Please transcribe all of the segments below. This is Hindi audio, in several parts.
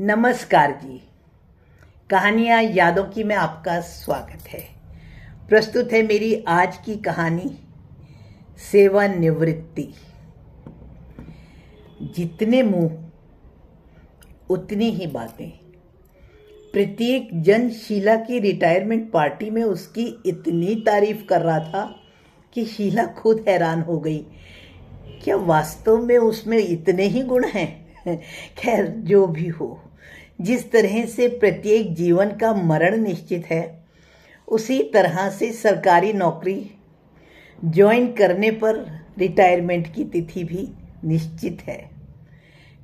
नमस्कार जी। कहानियाँ यादों की में आपका स्वागत है। प्रस्तुत है मेरी आज की कहानी सेवानिवृत्ति। जितने मुंह उतनी ही बातें। प्रत्येक जन शीला की रिटायरमेंट पार्टी में उसकी इतनी तारीफ कर रहा था कि शीला खुद हैरान हो गई। क्या वास्तव में उसमें इतने ही गुण हैं? खैर, जो भी हो, जिस तरह से प्रत्येक जीवन का मरण निश्चित है, उसी तरह से सरकारी नौकरी ज्वाइन करने पर रिटायरमेंट की तिथि भी निश्चित है,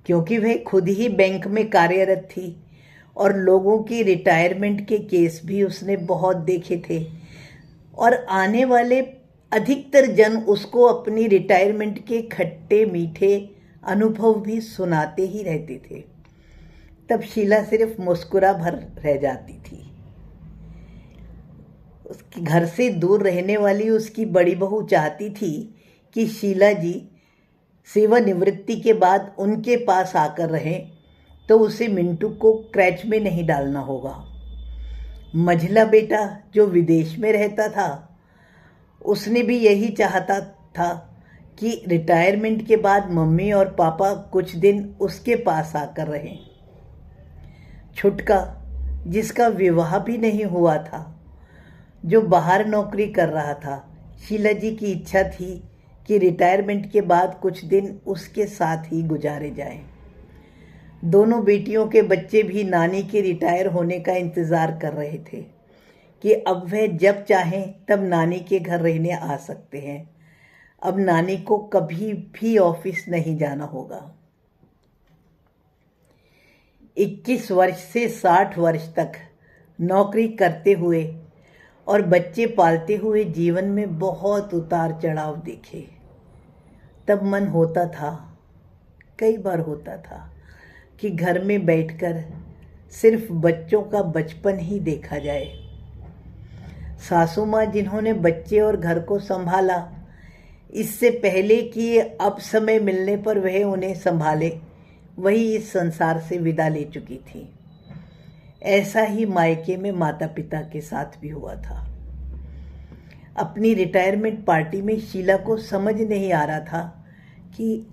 क्योंकि वह खुद ही बैंक में कार्यरत थी और लोगों की रिटायरमेंट के केस भी उसने बहुत देखे थे और आने वाले अधिकतर जन उसको अपनी रिटायरमेंट के खट्टे मीठे अनुभव भी सुनाते ही रहते थे। तब शीला सिर्फ मुस्कुरा भर रह जाती थी। उसके घर से दूर रहने वाली उसकी बड़ी बहू चाहती थी कि शीला जी सेवानिवृत्ति के बाद उनके पास आकर रहें, तो उसे मिंटू को क्रैच में नहीं डालना होगा। मझला बेटा जो विदेश में रहता था, उसने भी यही चाहता था कि रिटायरमेंट के बाद मम्मी और पापा कुछ दिन उसके पास आकर रहें। छुटका, जिसका विवाह भी नहीं हुआ था, जो बाहर नौकरी कर रहा था, शीला जी की इच्छा थी कि रिटायरमेंट के बाद कुछ दिन उसके साथ ही गुजारे जाएं। दोनों बेटियों के बच्चे भी नानी के रिटायर होने का इंतज़ार कर रहे थे कि अब वह जब चाहें तब नानी के घर रहने आ सकते हैं। अब नानी को कभी भी ऑफिस नहीं जाना होगा। 21 वर्ष से 60 वर्ष तक नौकरी करते हुए और बच्चे पालते हुए जीवन में बहुत उतार चढ़ाव देखे। तब मन होता था, कई बार होता था, कि घर में बैठकर सिर्फ बच्चों का बचपन ही देखा जाए। सासू माँ जिन्होंने बच्चे और घर को संभाला, इससे पहले कि अब समय मिलने पर वह उन्हें संभाले, वही इस संसार से विदा ले चुकी थी। ऐसा ही मायके में माता पिता के साथ भी हुआ था। अपनी रिटायरमेंट पार्टी में शीला को समझ नहीं आ रहा था कि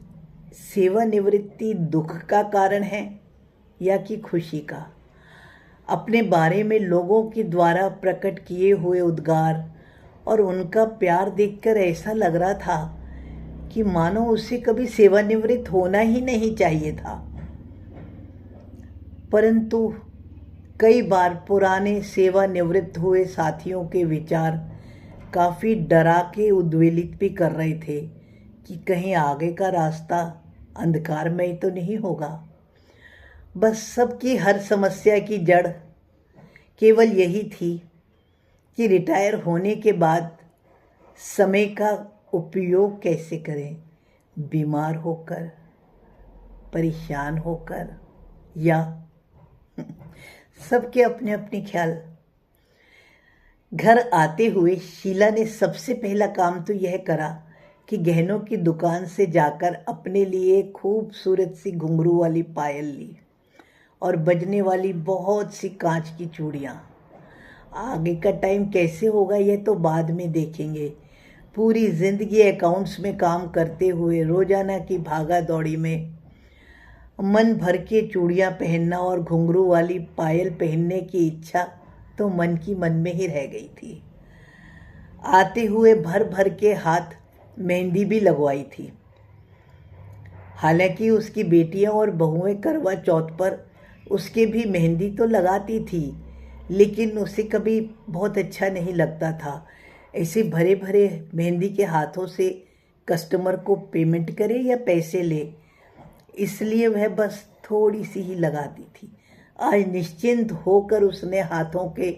सेवानिवृत्ति दुख का कारण है या कि खुशी का। अपने बारे में लोगों के द्वारा प्रकट किए हुए उद्गार और उनका प्यार देखकर ऐसा लग रहा था कि मानो उसे कभी सेवानिवृत्त होना ही नहीं चाहिए था। परंतु कई बार पुराने सेवानिवृत्त हुए साथियों के विचार काफ़ी डरा के उद्वेलित भी कर रहे थे कि कहीं आगे का रास्ता अंधकारमय तो नहीं होगा। बस सबकी हर समस्या की जड़ केवल यही थी कि रिटायर होने के बाद समय का उपयोग कैसे करें, बीमार होकर, परेशान होकर, या सबके अपने अपने ख्याल। घर आते हुए शीला ने सबसे पहला काम तो यह करा कि गहनों की दुकान से जाकर अपने लिए खूबसूरत सी घुंघरू वाली पायल ली और बजने वाली बहुत सी कांच की चूड़ियाँ। आगे का टाइम कैसे होगा यह तो बाद में देखेंगे। पूरी ज़िंदगी अकाउंट्स में काम करते हुए रोज़ाना की भागा दौड़ी में मन भर के चूड़ियाँ पहनना और घुंघरू वाली पायल पहनने की इच्छा तो मन की मन में ही रह गई थी। आते हुए भर भर के हाथ मेहंदी भी लगवाई थी। हालांकि उसकी बेटियां और बहुएं करवा चौथ पर उसके भी मेहंदी तो लगाती थी, लेकिन उसे कभी बहुत अच्छा नहीं लगता था ऐसे भरे भरे मेहंदी के हाथों से कस्टमर को पेमेंट करे या पैसे ले, इसलिए वह बस थोड़ी सी ही लगाती थी। आज निश्चिंत होकर उसने हाथों के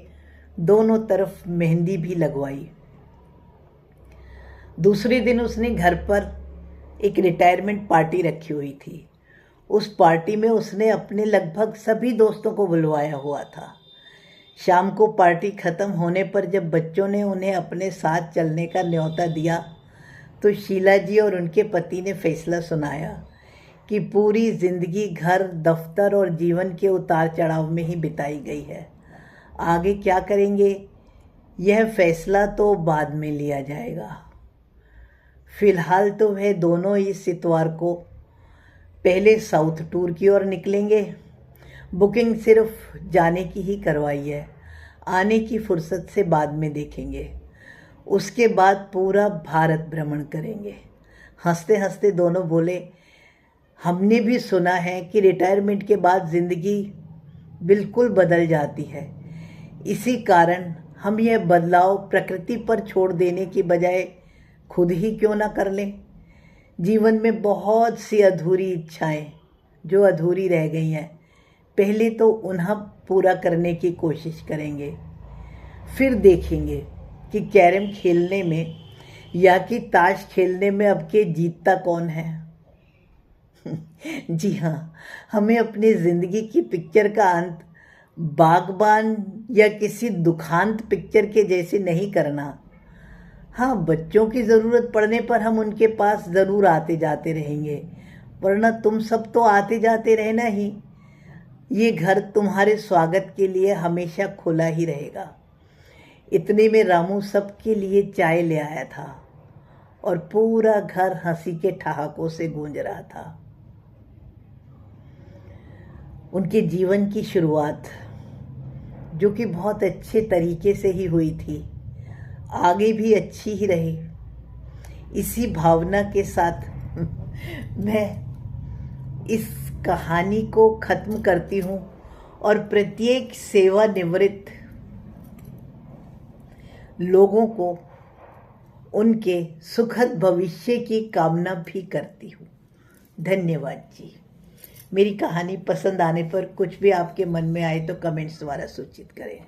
दोनों तरफ मेहंदी भी लगवाई। दूसरे दिन उसने घर पर एक रिटायरमेंट पार्टी रखी हुई थी। उस पार्टी में उसने अपने लगभग सभी दोस्तों को बुलवाया हुआ था। शाम को पार्टी ख़त्म होने पर जब बच्चों ने उन्हें अपने साथ चलने का न्योता दिया, तो शीला जी और उनके पति ने फैसला सुनाया कि पूरी जिंदगी घर, दफ्तर और जीवन के उतार चढ़ाव में ही बिताई गई है। आगे क्या करेंगे यह फैसला तो बाद में लिया जाएगा। फिलहाल तो वह दोनों इस इतवार को पहले साउथ टूर की ओर निकलेंगे। बुकिंग सिर्फ जाने की ही करवाई है, आने की फुर्सत से बाद में देखेंगे। उसके बाद पूरा भारत भ्रमण करेंगे। हंसते हंसते दोनों बोले, हमने भी सुना है कि रिटायरमेंट के बाद ज़िंदगी बिल्कुल बदल जाती है। इसी कारण हम यह बदलाव प्रकृति पर छोड़ देने की बजाय खुद ही क्यों ना कर लें। जीवन में बहुत सी अधूरी इच्छाएं जो अधूरी रह गई हैं, पहले तो उन्हें पूरा करने की कोशिश करेंगे। फिर देखेंगे कि कैरम खेलने में या कि ताश खेलने में अब के जीतता कौन है। जी हाँ, हमें अपनी ज़िंदगी की पिक्चर का अंत बागबान या किसी दुखांत पिक्चर के जैसे नहीं करना। हाँ, बच्चों की ज़रूरत पड़ने पर हम उनके पास ज़रूर आते जाते रहेंगे, वरना तुम सब तो आते जाते रहना ही। ये घर तुम्हारे स्वागत के लिए हमेशा खुला ही रहेगा। इतने में रामू सबके लिए चाय ले आया था और पूरा घर हंसी के ठहाकों से गूंज रहा था। उनके जीवन की शुरुआत, जो कि बहुत अच्छे तरीके से ही हुई थी, आगे भी अच्छी ही रहे। इसी भावना के साथ मैं इस कहानी को ख़त्म करती हूँ और प्रत्येक सेवानिवृत्त लोगों को उनके सुखद भविष्य की कामना भी करती हूँ। धन्यवाद जी। मेरी कहानी पसंद आने पर कुछ भी आपके मन में आए तो कमेंट्स द्वारा सूचित करें।